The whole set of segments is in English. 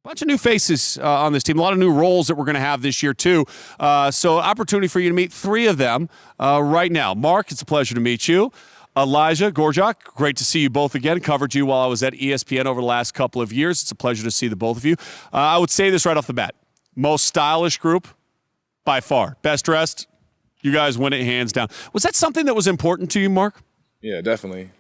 Bunch of new faces on this team, a lot of new roles that we're going to have this year too. So opportunity for you to meet three of them right now. Mark, it's a pleasure to meet you. Elijah Gorjak, great to see you both again. Covered you while I was at ESPN over the last couple of years. It's a pleasure to see the both of you. I would say this right off the bat. Most stylish group by far. Best dressed, you guys win it hands down. Was that something that was important to you, Mark? Yeah, definitely.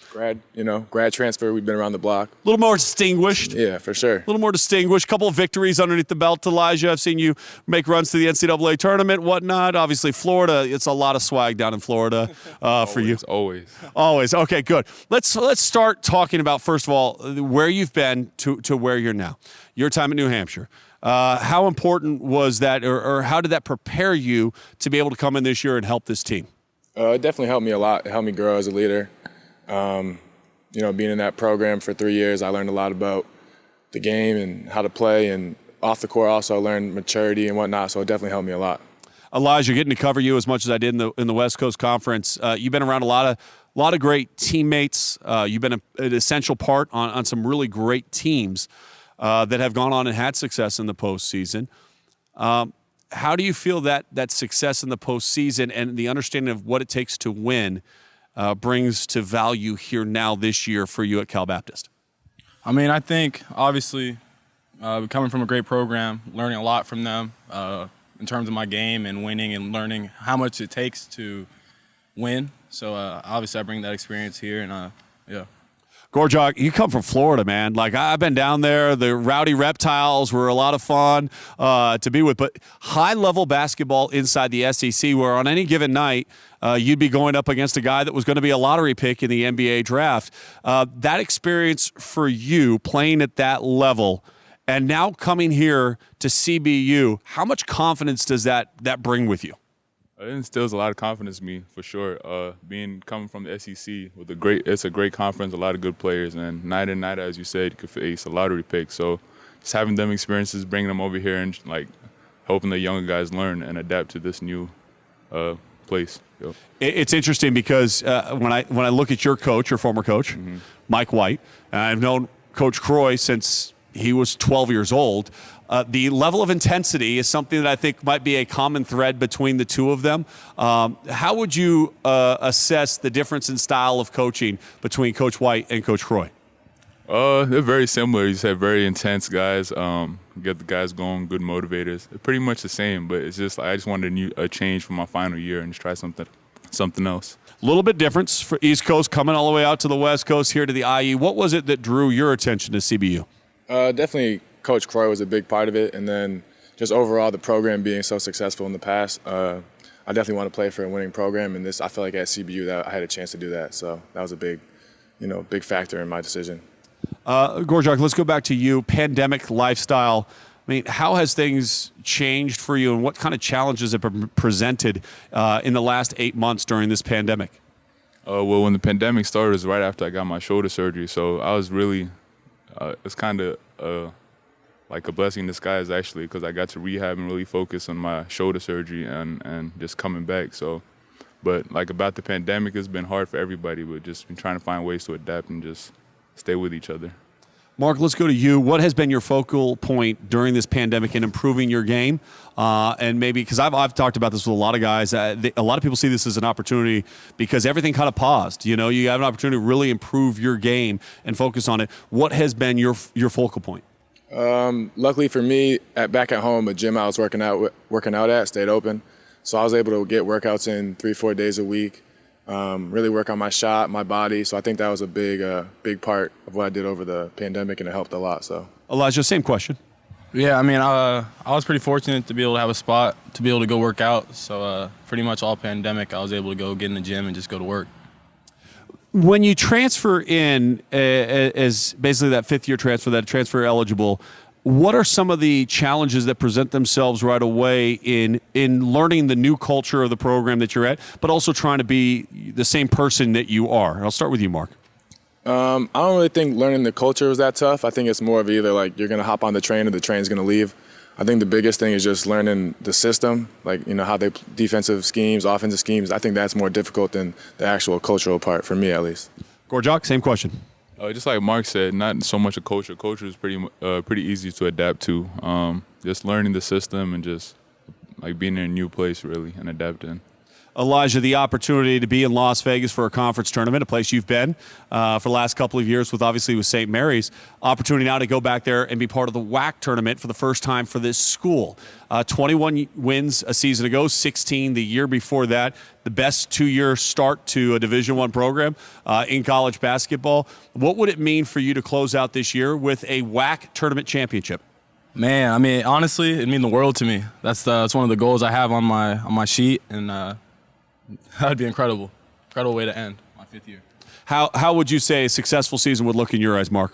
Grad transfer, we've been around the block. A little more distinguished. Yeah, for sure. A little more distinguished. Couple of victories underneath the belt, Elijah. I've seen you make runs to the NCAA tournament, whatnot. Obviously, Florida, it's a lot of swag down in Florida for you. Always. Okay, good. Let's start talking about, first of all, where you've been to where you're now. Your time at New Hampshire. How important was that, or how did that prepare you to be able to come in this year and help this team? It definitely helped me a lot. It helped me grow as a leader. Being in that program for 3 years, I learned a lot about the game and how to play, and off the court also I learned maturity and whatnot, so it definitely helped me a lot. Elijah, getting to cover you as much as I did in the West Coast Conference, you've been around a lot of great teammates. You've been an essential part on some really great teams that have gone on and had success in the postseason. How do you feel that success in the postseason and the understanding of what it takes to win brings to value here now this year for you at Cal Baptist? I mean, I think obviously coming from a great program, learning a lot from them in terms of my game and winning and learning how much it takes to win. So obviously I bring that experience here, and yeah. Gorjak, you come from Florida, man. Like, I've been down there. The Rowdy Reptiles were a lot of fun to be with. But high-level basketball inside the SEC, where on any given night you'd be going up against a guy that was going to be a lottery pick in the NBA draft. That experience for you, playing at that level, and now coming here to CBU, how much confidence does that bring with you? It instills a lot of confidence in me, for sure. Coming from the SEC with it's a great conference, a lot of good players, and night in, night out, as you said, you could face a lottery pick. So just having them experiences, bringing them over here, and hoping the younger guys learn and adapt to this new place. Yep. It's interesting because when I look at your coach, your former coach, Mike White, and I've known Coach Croy since he was 12 years old. The level of intensity is something that I think might be a common thread between the two of them. How would you assess the difference in style of coaching between Coach White and Coach Croy? They're very similar. You said very intense guys. Get the guys going, good motivators. They're pretty much the same, but it's just I just wanted a change for my final year and just try something else. A little bit difference for East Coast coming all the way out to the West Coast here to the IE. What was it that drew your attention to CBU? Definitely Coach Croy was a big part of it, and then just overall the program being so successful in the past. I definitely want to play for a winning program, and I feel like at CBU that I had a chance to do that. So that was a big factor in my decision. Gorjak, let's go back to you. Pandemic lifestyle. I mean, how has things changed for you, and what kind of challenges have been presented in the last 8 months during this pandemic? Well, when the pandemic started, it was right after I got my shoulder surgery, so I was really it's kind of like a blessing in disguise, actually, because I got to rehab and really focus on my shoulder surgery and just coming back. So, but about the pandemic, it's been hard for everybody, but just been trying to find ways to adapt and just stay with each other. Mark, let's go to you. What has been your focal point during this pandemic in improving your game? And maybe, because I've talked about this with a lot of guys, a lot of people see this as an opportunity because everything kind of paused. You have an opportunity to really improve your game and focus on it. What has been your focal point? Luckily for me, back at home, a gym I was working out at stayed open. So I was able to get workouts in 3-4 days a week, really work on my shot, my body. So I think that was a big part of what I did over the pandemic, and it helped a lot. So Elijah, same question. Yeah, I mean, I was pretty fortunate to be able to have a spot to be able to go work out. So pretty much all pandemic, I was able to go get in the gym and just go to work. When you transfer in as basically that fifth-year transfer, that transfer eligible, what are some of the challenges that present themselves right away in learning the new culture of the program that you're at, but also trying to be the same person that you are? I'll start with you, Mark. I don't really think learning the culture was that tough. I think it's more of either you're going to hop on the train or the train's going to leave. I think the biggest thing is just learning the system, how they defensive schemes, offensive schemes. I think that's more difficult than the actual cultural part for me, at least. Gorjak, same question. Just like Mark said, not so much a coach. A coach is pretty easy to adapt to. Just learning the system and just like being in a new place really and adapting. Elijah, the opportunity to be in Las Vegas for a conference tournament, a place you've been for the last couple of years obviously with St. Mary's. Opportunity now to go back there and be part of the WAC tournament for the first time for this school. 21 wins a season ago, 16 the year before that. The best 2-year start to a Division I program in college basketball. What would it mean for you to close out this year with a WAC tournament championship? Man, I mean, honestly, it means the world to me. That's one of the goals I have on my sheet, and that'd be incredible. Incredible way to end my 5th year. How would you say a successful season would look in your eyes, Mark?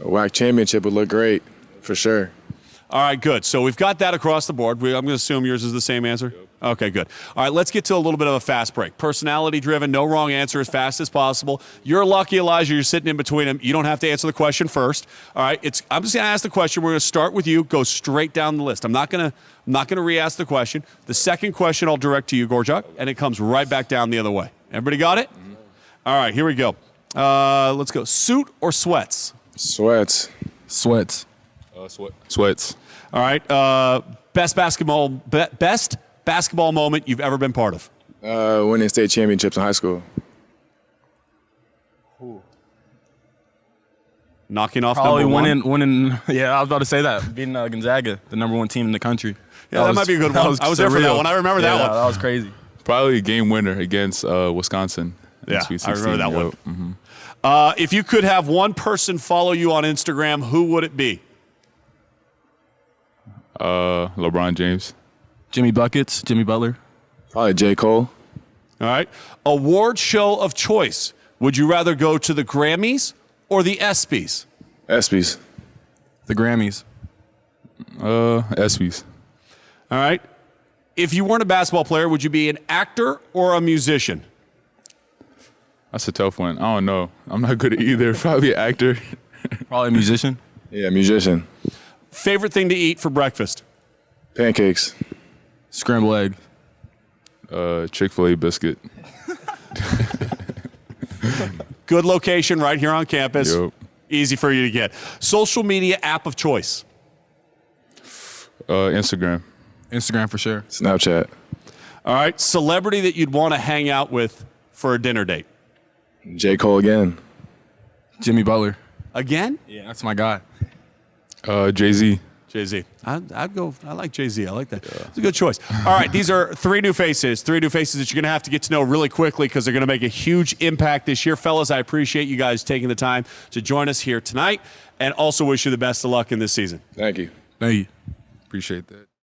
A WAC championship would look great, for sure. All right, good. So we've got that across the board. I'm going to assume yours is the same answer? Yep. Okay, good. All right, let's get to a little bit of a fast break. Personality-driven, no wrong answer, as fast as possible. You're lucky, Elijah. You're sitting in between them. You don't have to answer the question first. All right, I'm just going to ask the question. We're going to start with you. Go straight down the list. I'm not going to re-ask the question. The second question I'll direct to you, Gorjak, and it comes right back down the other way. Everybody got it? Mm-hmm. All right, here we go. Let's go. Suit or sweats? Sweats. Sweats. Sweats. All right. Best basketball moment you've ever been part of? Winning state championships in high school. Knocking off Probably number one? winning. Yeah, I was about to say that. Beating Gonzaga, the #1 team in the country. Yeah, that might be a good one. I was there for that one. I remember that one. That was crazy. Probably a game winner against Wisconsin. Yeah, Sweet I remember 16. that one. Mm-hmm. If you could have one person follow you on Instagram, who would it be? LeBron James. Jimmy Buckets, Jimmy Butler. Probably J. Cole. All right. Award show of choice. Would you rather go to the Grammys or the ESPYs? ESPYs. The Grammys. ESPYs. All right. If you weren't a basketball player, would you be an actor or a musician? That's a tough one. I don't know. I'm not good at either. Probably an actor. Probably a musician. Yeah, musician. Favorite thing to eat for breakfast? Pancakes. Scrambled egg. Chick-fil-A biscuit. Good location right here on campus. Yep. Easy for you to get. Social media app of choice? Instagram. Instagram for sure. Snapchat. All right. Celebrity that you'd want to hang out with for a dinner date? J. Cole again. Jimmy Butler. Again? Yeah, that's my guy. Jay-Z. Jay-Z. I'd go. I like Jay-Z. I like that. It's a good choice. All right, these are three new faces that you're going to have to get to know really quickly because they're going to make a huge impact this year. Fellas, I appreciate you guys taking the time to join us here tonight and also wish you the best of luck in this season. Thank you. Thank you. Appreciate that.